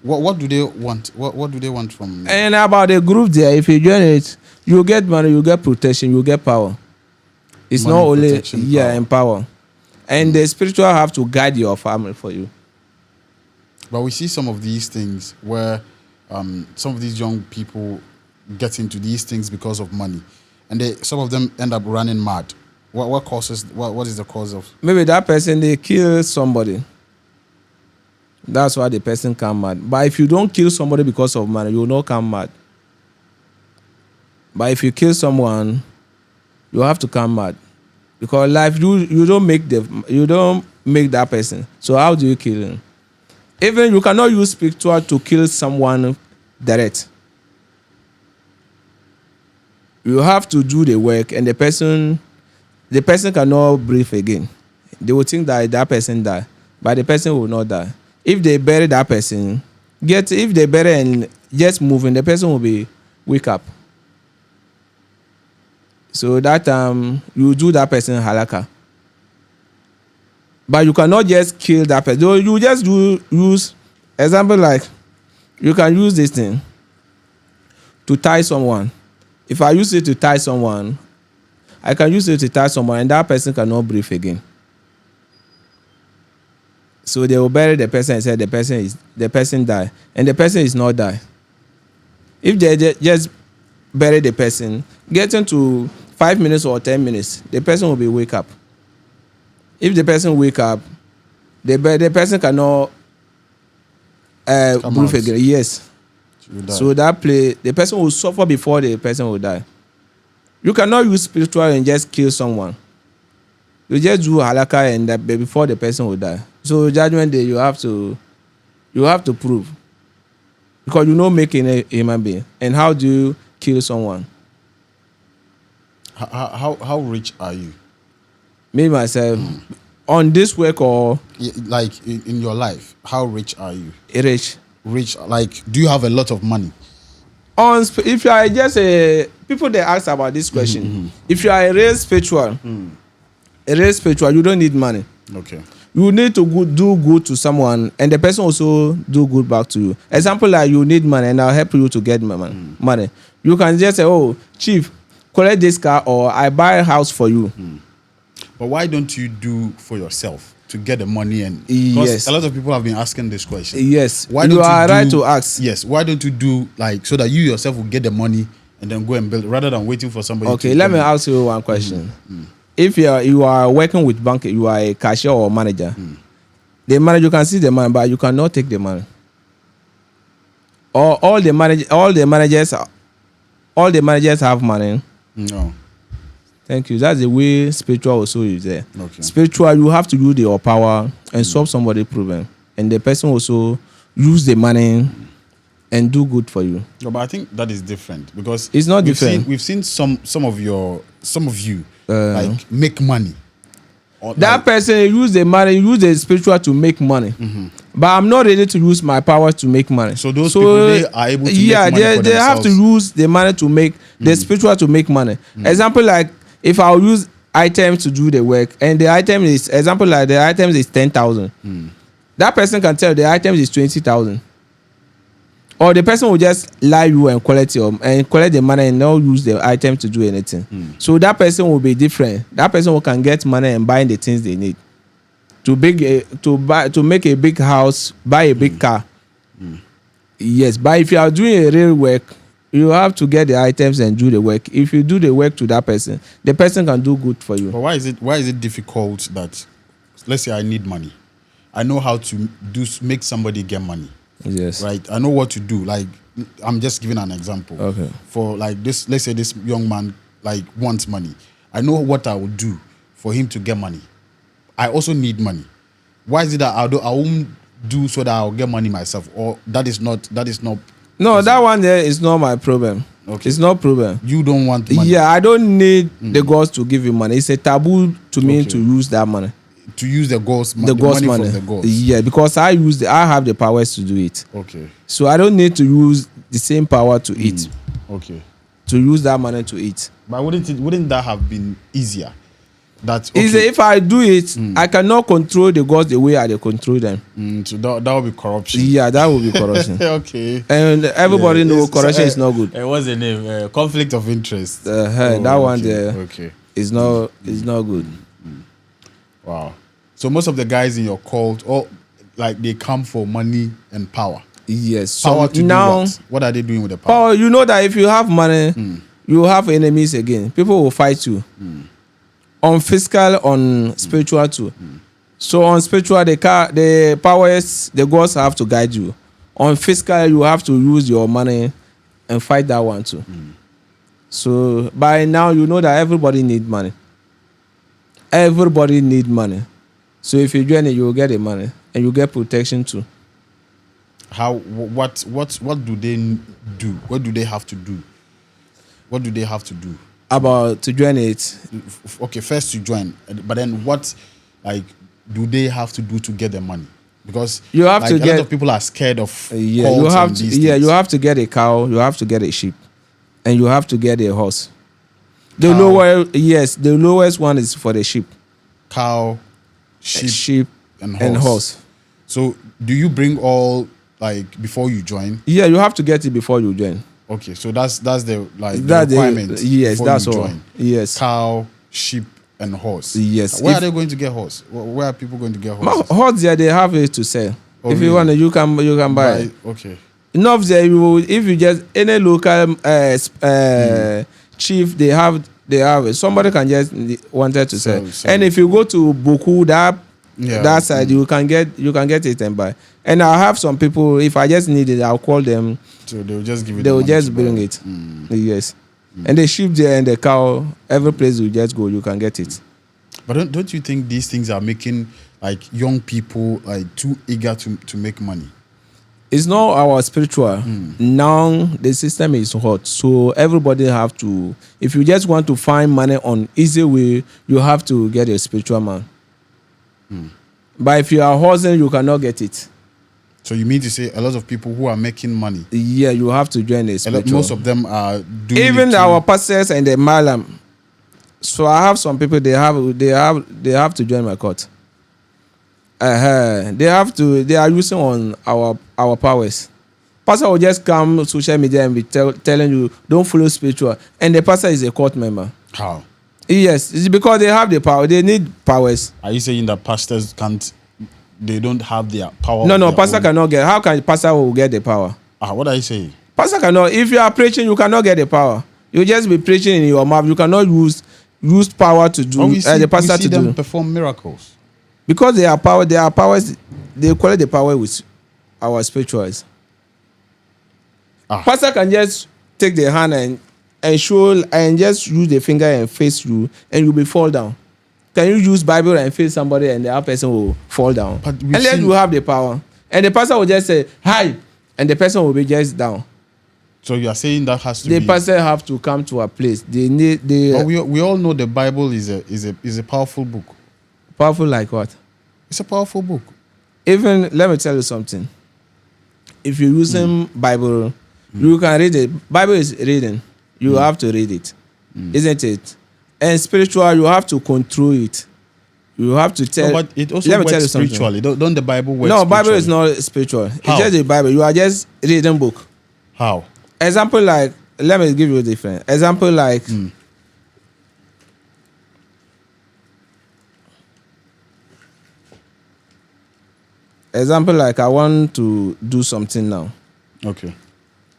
S2: What do they want? What do they want from you?
S1: And about the group there, if you join it, you get money, you get protection, you get power. It's money, not only power. And power. And the spiritual have to guide your family for you.
S2: But we see some of these things where some of these young people get into these things because of money, and some of them end up running mad. What causes? What is the cause of?
S1: Maybe that person they kill somebody. That's why the person come mad. But if you don't kill somebody because of money, you will not come mad. But if you kill someone, you have to come mad, because life you don't make that person. So how do you kill him? Even you cannot use spiritual to kill someone direct. You have to do the work, and the person cannot breathe again. They will think that person died, but the person will not die. If they bury that person, if they bury and just moving, the person will be wake up. So that you do that person halaka. But you cannot just kill that person. You just use example like you can use this thing to tie someone. If I use it to tie someone, I can use it to touch someone, and that person cannot breathe again. So they will bury the person and say the person die, and the person is not die. If they just bury the person, getting to 5 minutes or 10 minutes, the person will be wake up. If the person wake up, the person cannot breathe again. Yes. So the person will suffer before the person will die. You cannot use spiritual and just kill someone. You just do halakha and that before the person will die. So judgment day, you have to prove, because you know making a human being. And how do you kill someone?
S2: How rich are you?
S1: Me myself, on this work or
S2: like in your life, how rich are you?
S1: Rich.
S2: Rich, like, do you have a lot of money?
S1: If you are just people they ask about this question. If you are a real spiritual, you don't need money.
S2: Okay.
S1: You need to do good to someone, and the person also do good back to you. Example, like you need money, and I'll help you to get money. You can just say, "Oh, chief, collect this car, or I buy a house for you."
S2: But why don't you do for yourself to get the money? And
S1: yes,
S2: a lot of people have been asking this question.
S1: Yes,
S2: why
S1: you are right to ask.
S2: Yes, why don't you do like so that you yourself will get the money and then go and build rather than waiting for somebody?
S1: Okay, let me ask you one question. If you are working with bank, you are a cashier or manager. The manager can see the money, but you cannot take the money. Or all the managers have money.
S2: No.
S1: Thank you. That's the way spiritual also is there.
S2: Okay.
S1: Spiritual, you have to use your power and solve somebody's problem, and the person also use the money and do good for you.
S2: No, but I think that is different because
S1: it's not different.
S2: We've seen some of you like make money.
S1: That person use the money, use the spiritual to make money. But I'm not ready to use my power to make money.
S2: So those people, they are able to make money for themselves.
S1: They have to use the money to make the spiritual to make money. Example, like if I'll use items to do the work, and the item is, example, like the items is 10,000. That person can tell the items is 20,000. Or the person will just lie you and collect the money and not use the item to do anything. So that person will be different. That person can get money and buy the things they need. To make a big house, buy a big car. Yes, but if you are doing a real work, you have to get the items and do the work. If you do the work to that person, the person can do good for you.
S2: But why is it difficult that, let's say I need money, I know how to make somebody get money.
S1: Yes.
S2: Right. I know what to do. Like, I'm just giving an example.
S1: Okay.
S2: For like this, let's say this young man like wants money. I know what I will do for him to get money. I also need money. Why is it that I won't do so that I'll get money myself? Or that is not.
S1: No, that one there is not my problem. Okay. It's not problem.
S2: You don't want money.
S1: Yeah, I don't need the gods to give you money. It's a taboo to me to use that money.
S2: To use the money from the gods.
S1: Yeah, because I have the powers to do it.
S2: Okay.
S1: So I don't need to use the same power to eat.
S2: Okay.
S1: To use that money to eat.
S2: But wouldn't that have been easier?
S1: If I do it, I cannot control the gods the way I control them.
S2: So that would be corruption.
S1: Yeah, that would be corruption.
S2: Okay.
S1: And everybody knows corruption is not good.
S2: What's the name? Conflict of interest.
S1: That one there.
S2: Okay.
S1: Is not good.
S2: Wow. So most of the guys in your cult, like they come for money and power.
S1: Yes.
S2: Power to now, do what? What are they doing with the power?
S1: Power, you know that if you have money, you have enemies again. People will fight you. On physical, on spiritual too. So on spiritual, the powers, the gods have to guide you. On physical, you have to use your money and fight that one too. So by now, you know that everybody need money. Everybody need money. So if you join it, you will get the money and you get protection too.
S2: What do they do? What do they have to do? What do they have to do?
S1: About to join it?
S2: Okay, first to join, but then what do they have to do to get the money? Because
S1: you have to get.
S2: A lot of people are scared of.
S1: You have to. Yeah, you have to get a cow. You have to get a sheep, and you have to get a horse. The lowest one is for the sheep.
S2: Cow, sheep
S1: and horse.
S2: So do you bring all before you join?
S1: Yeah, you have to get it before you join.
S2: Okay, so that's the like the
S1: That
S2: requirement.
S1: yes,
S2: before
S1: that's
S2: you
S1: all.
S2: join.
S1: Yes,
S2: Cow, sheep, and horse.
S1: yes.
S2: Where
S1: If
S2: are they going to get horse? Where are people going to get horses?
S1: hot there, they have it to sell.
S2: Oh,
S1: If you want,
S2: really?
S1: you can buy.
S2: Okay.
S1: Enough there, if you just any local chief, they have it. Somebody can just wanted to sell. And if you go to Boku, that side, you can get it and buy. And I have some people. If I just need it, I'll call them.
S2: So they will just give you.
S1: They
S2: the
S1: will
S2: money
S1: just
S2: to
S1: bring
S2: buy
S1: it. Yes. And the sheep there and the cow, every place you just go, you can get it.
S2: But don't you think these things are making like young people like too eager to make money?
S1: It's not our spiritual. Now the system is hot, so everybody have to. If you just want to find money on easy way, you have to get a spiritual man. But if you are hustling, you cannot get it.
S2: So you mean to say a lot of people who are making money?
S1: Yeah, you have to join a spiritual.
S2: Most of them are doing
S1: even
S2: it too.
S1: our pastors and the malam. So I have some people. They have to join my court. They have to. They are using on our powers. Pastor will just come social media and be telling you don't follow spiritual, and the pastor is a court member.
S2: How?
S1: Yes, it's because they have the power. They need powers.
S2: Are you saying that pastors can't? They don't have their power.
S1: No, pastor cannot get. How can pastor will get the power?
S2: What are you saying?
S1: Pastor cannot. If you are preaching, you cannot get the power. You just be preaching in your mouth. You cannot use power to do. The pastor
S2: we see
S1: to
S2: them
S1: do
S2: perform miracles.
S1: because they are power. They are powers. They collect the power with our spirituals. Pastor can just take the hand and show and just use the finger and face you, and you will fall down. Can you use Bible and face somebody and the other person will fall down? Unless you have the power. And the pastor will just say, hi, and the person will be just down.
S2: So you are saying that has to be...
S1: The pastor have to come to a place. But
S2: we all know the Bible is a powerful book.
S1: Powerful like what?
S2: It's a powerful book.
S1: Even, let me tell you something. If you're using Bible, you can read it. Bible is reading. You have to read it. Isn't it? And spiritual, you have to control it. You have to tell.
S2: No, but it also works spiritually. Don't the Bible work?
S1: No, Bible is not spiritual. How? It's just a Bible. You are just reading book.
S2: How?
S1: Example like, let me give you a different example like. Example like I want to do something now.
S2: Okay.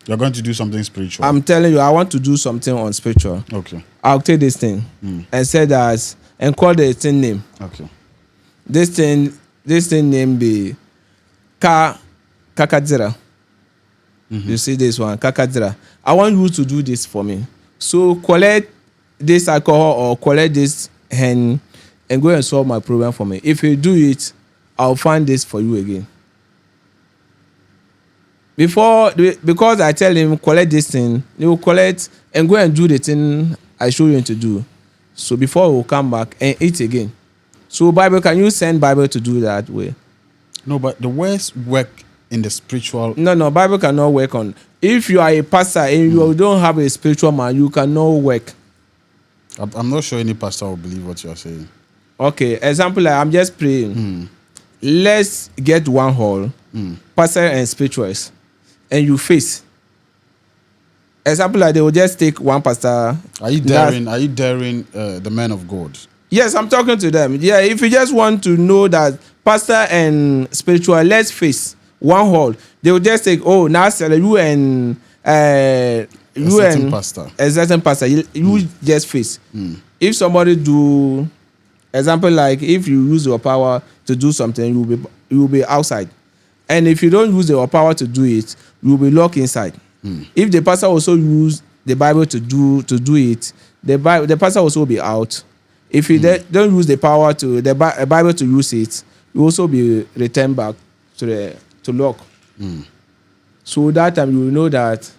S2: You're going to do something spiritual.
S1: I'm telling you, I want to do something on spiritual.
S2: Okay.
S1: I'll take this thing and say that and call the thing name.
S2: Okay.
S1: This thing name be Kakadzira. You see this one, Kakadzira. I want you to do this for me. So collect this alcohol or collect this hen and go and solve my problem for me. If you do it, I'll find this for you again. Because I tell him collect this thing, he will collect and go and do the thing I show you to do. So before he will come back and eat again. So Bible, can you send Bible to do that way?
S2: No, but the words work in the spiritual.
S1: No, Bible cannot work on. If you are a pastor and you don't have a spiritual man, you cannot work.
S2: I'm not sure any pastor will believe what you are saying.
S1: Okay, example like I'm just praying. Let's get one hall, pastor and spirituals, and you face. Example like they will just take one pastor.
S2: Are you daring the men of God?
S1: Yes, I'm talking to them. Yeah, if you just want to know that pastor and spiritual, let's face one hall. They will just take, Naa Sigli, you and a certain pastor, you just face. If somebody do, example like if you use your power to do something, you will be outside. And if you don't use your power to do it, you will be locked inside. If the pastor also use the Bible to do it, the pastor also be out. If you don't use the power to the Bible to use it, you also be returned back to lock. So that time you will know that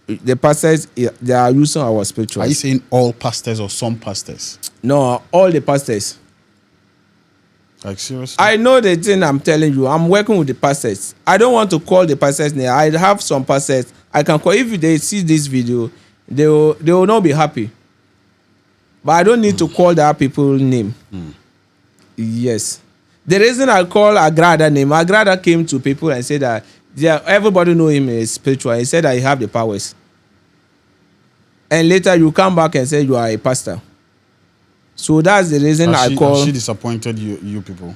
S1: the pastors they are using our spiritual.
S2: Are you saying all pastors or some pastors?
S1: No, all the pastors.
S2: Like seriously?
S1: I know the thing I'm telling you. I'm working with the pastors. I don't want to call the pastors name. I have some pastors I can call. If they see this video, they will not be happy. But I don't need to call that people's name. Yes. The reason I call Agrada name, Agrada came to people and said that Yeah, everybody know him is spiritual. He said that he have the powers. And later you come back and say you are a pastor. So that's the reason I call.
S2: Has she disappointed you people?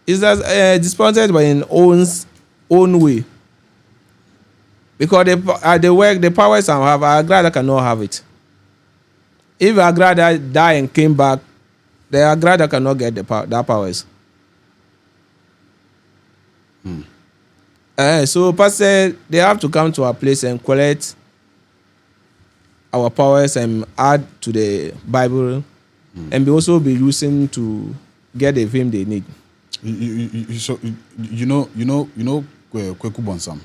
S1: Is that disappointed by in own way. Because the work, the powers I have, I glad I cannot have it. If I glad I die and came back, they are glad I cannot get that powers. So pastor, they have to come to our place and collect our powers and add to the Bible, and be also be using to get the fame they need.
S2: You know Kweku Bonsam.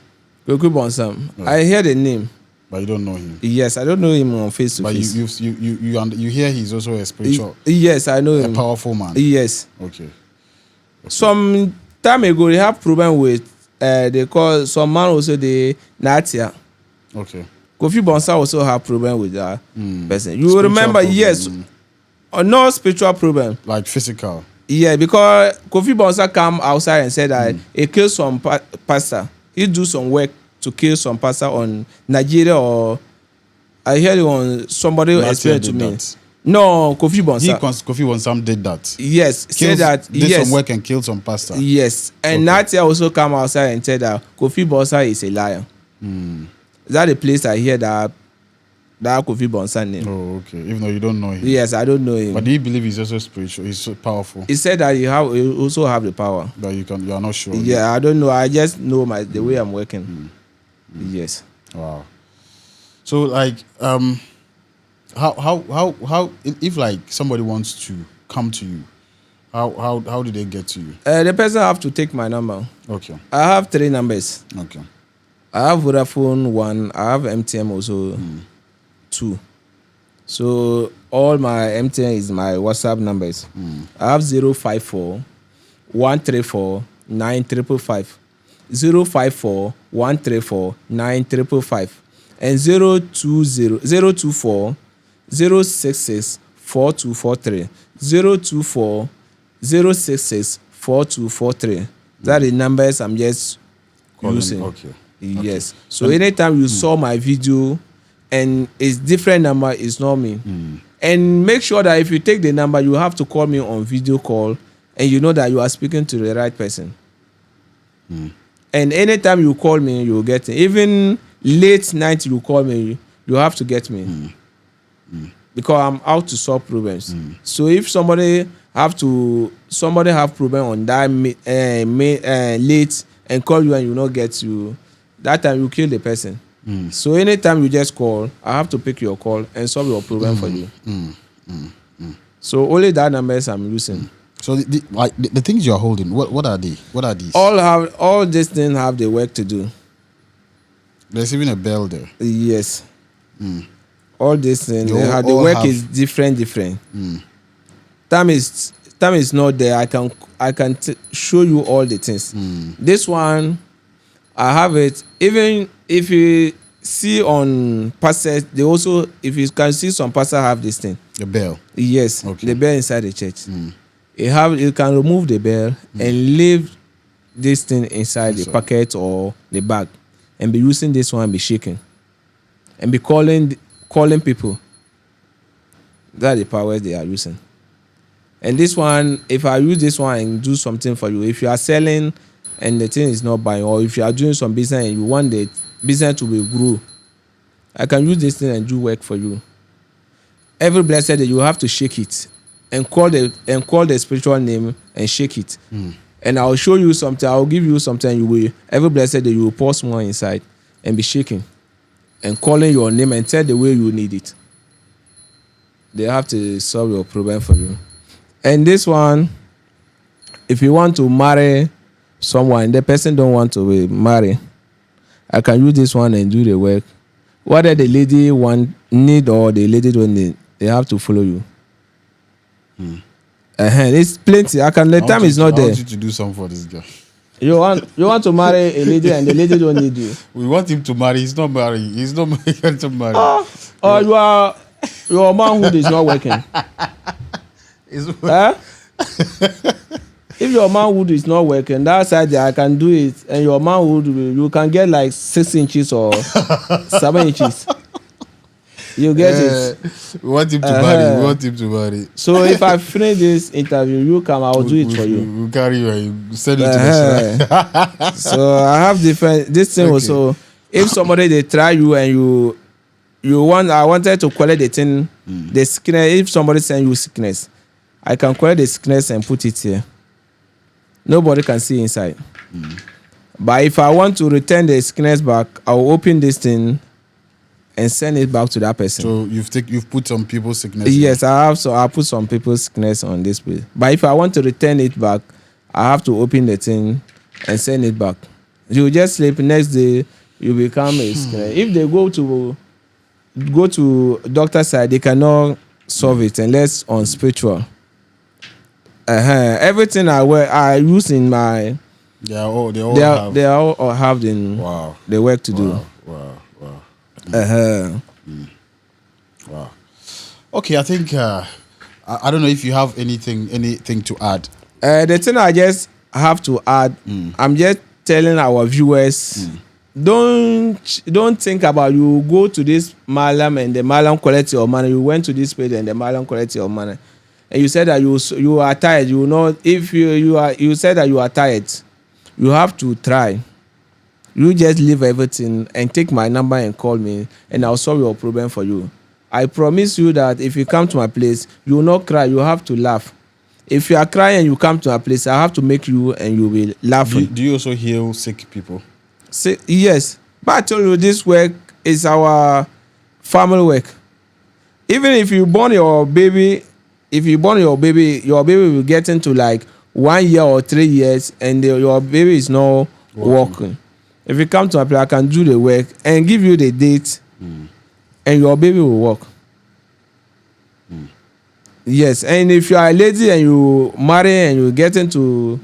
S1: Kweku Bonsam. I hear the name,
S2: but you don't know him.
S1: Yes, I don't know him on face to face.
S2: But you hear he's also a spiritual.
S1: Yes, I know him.
S2: A powerful man.
S1: Yes.
S2: Okay.
S1: Some time ago, they have problem with they call some man also the Natia.
S2: Okay.
S1: Kofi Bonsam also have problem with that person. You
S2: Spiritual
S1: remember,
S2: problem.
S1: yes, or no spiritual problem.
S2: Like physical.
S1: Yeah, because Kofi Bonsam come outside and said that he killed some pastor. He do some work to kill some pastor on Nigeria, or I heard it on somebody explained to me.
S2: That.
S1: No, Kofi Bonsam.
S2: Kofi Bonsam did that.
S1: Yes, said that.
S2: Did some work and killed some pastor.
S1: Yes, and Natia also come outside and said that Kofi Bonsam is a liar. Is that the place I hear that Kofi Bonsam name?
S2: Oh, okay. Even though you don't know him.
S1: Yes, I don't know him.
S2: But do you believe he's also spiritual? He's so powerful.
S1: He said that he also have the power.
S2: But you are not sure.
S1: Yeah, I don't know. I just know the way I'm working. Yes.
S2: Wow. So like how if like somebody wants to come to you, how do they get to you?
S1: The person have to take my number.
S2: Okay.
S1: I have 3 numbers.
S2: Okay.
S1: I have Vodafone 1. I have MTN also 2. So all my MTN is my WhatsApp numbers. I have 054 134 9555. 054 134 9555 and 024 066 4243. 024 066 4243. That are the numbers I'm just using.
S2: Okay.
S1: Yes. So anytime you saw my video and it's different number, it's not me. And make sure that if you take the number, you have to call me on video call, and you know that you are speaking to the right person. And anytime you call me, you will get it. Even late night you call me, you have to get me. Because I'm out to solve problems. So if somebody have problem on that late and call you and you not get you, that time you kill the person. So anytime you just call, I have to pick your call and solve your problem for you. So only that numbers I'm using.
S2: So the things you are holding, what are they? What are these?
S1: All these things have the work to do.
S2: There's even a bell there.
S1: Yes. All these things the work is different. Time is not there. I can show you all the things. This one, I have it. Even if you see on pastors, they also, if you can see some pastors have this thing.
S2: The bell.
S1: Yes.
S2: Okay.
S1: The bell inside the church. You can remove the bell and leave this thing inside the pocket or the bag, and be using this one, be shaking, and be calling people. That's the power they are using. And this one, if I use this one and do something for you, if you are selling and the thing is not buying, or if you are doing some business and you want the business to be grow, I can use this thing and do work for you. Every blessed day you have to shake it and call the spiritual name and shake it. And I'll show you something. I'll give you something. You will every blessed day you will pour more inside and be shaking and calling your name and tell the way you need it. They have to solve your problem for you. And this one, if you want to marry someone, the person don't want to be married, I can use this one and do the work. Whether the lady need or the lady don't need, they have to follow you. It's plenty. The time is not there.
S2: I want you to do something for this guy.
S1: You want to marry a lady and the lady don't need you.
S2: We want him to marry. He's not marrying. He's not marrying to marry.
S1: You are a man who is not working. if your manhood is not working, that side there I can do it, and your manhood you can get like 6 inches or 7 inches. You get it.
S2: We want him to marry. We want him to marry.
S1: So if I finish this interview, you come, I'll do it for you.
S2: We'll carry you and you send it to the
S1: So I have different this thing also. If somebody they try you and I wanted to collect the thing, the sickness. If somebody send you sickness, I can collect the sickness and put it here. Nobody can see inside. But if I want to return the sickness back, I'll open this thing and send it back to that person.
S2: So you've put some people's sickness.
S1: Yes, I have. So I put some people's sickness on this place. But if I want to return it back, I have to open the thing and send it back. You just sleep. Next day, you become a sickness. If they go to doctor side, they cannot solve it unless on spiritual. Everything I use in my. They all have the work to do.
S2: Wow.
S1: Wow.
S2: Okay, I think I don't know if you have anything to add.
S1: The thing I just have to add, I'm just telling our viewers, don't think about you go to this malam and the malam collect your money. You went to this place and the malam collect your money, and you said that you are tired. You know, if you said that you are tired, you have to try. You just leave everything and take my number and call me, and I'll solve your problem for you. I promise you that if you come to my place, you will not cry. You have to laugh. If you are crying and you come to my place, I have to make you and you will laugh.
S2: Do you also heal sick people?
S1: Yes. But I told you this work is our family work. Even if you born your baby, your baby will get into like 1 year or 3 years and your baby is not walking. If you come to my place, I can do the work and give you the date, and your baby will walk. Yes, and if you are a lady and you marry and you get into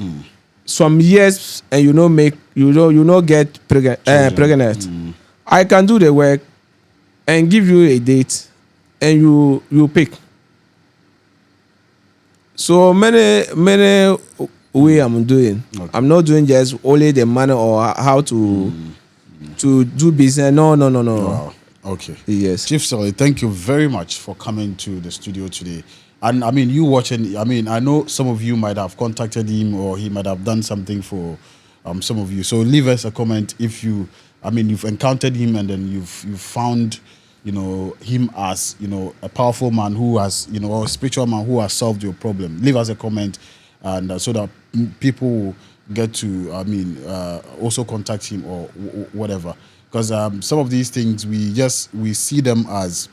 S1: some years and you not get pregnant, I can do the work and give you a date, and you pick. So many way I'm doing. Okay. I'm not doing just only the money or how to do business. No.
S2: Wow. Okay.
S1: Yes.
S2: Chief Sully, thank you very much for coming to the studio today. And I mean, you watching, I mean, I know some of you might have contacted him or he might have done something for some of you. So leave us a comment if you've encountered him and then you've found, him as, a powerful man who has, or a spiritual man who has solved your problem. Leave us a comment, and so that people will get to, also contact him or whatever. Because some of these things we see them as,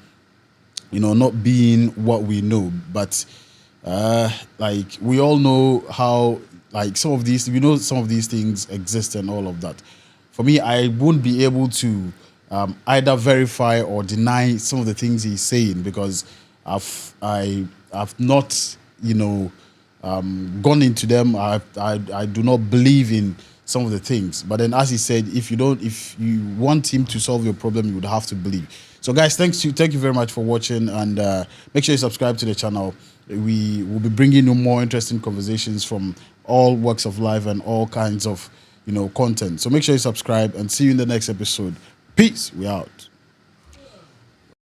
S2: not being what we know, but like we all know how, like some of these things exist and all of that. For me, I won't be able to either verify or deny some of the things he's saying because I've not gone into them. I do not believe in some of the things. But then, as he said, if you want him to solve your problem, you would have to believe. So, guys, thank you very much for watching, and make sure you subscribe to the channel. We will be bringing you more interesting conversations from all walks of life and all kinds of content. So make sure you subscribe, and see you in the next episode. Peace. We out.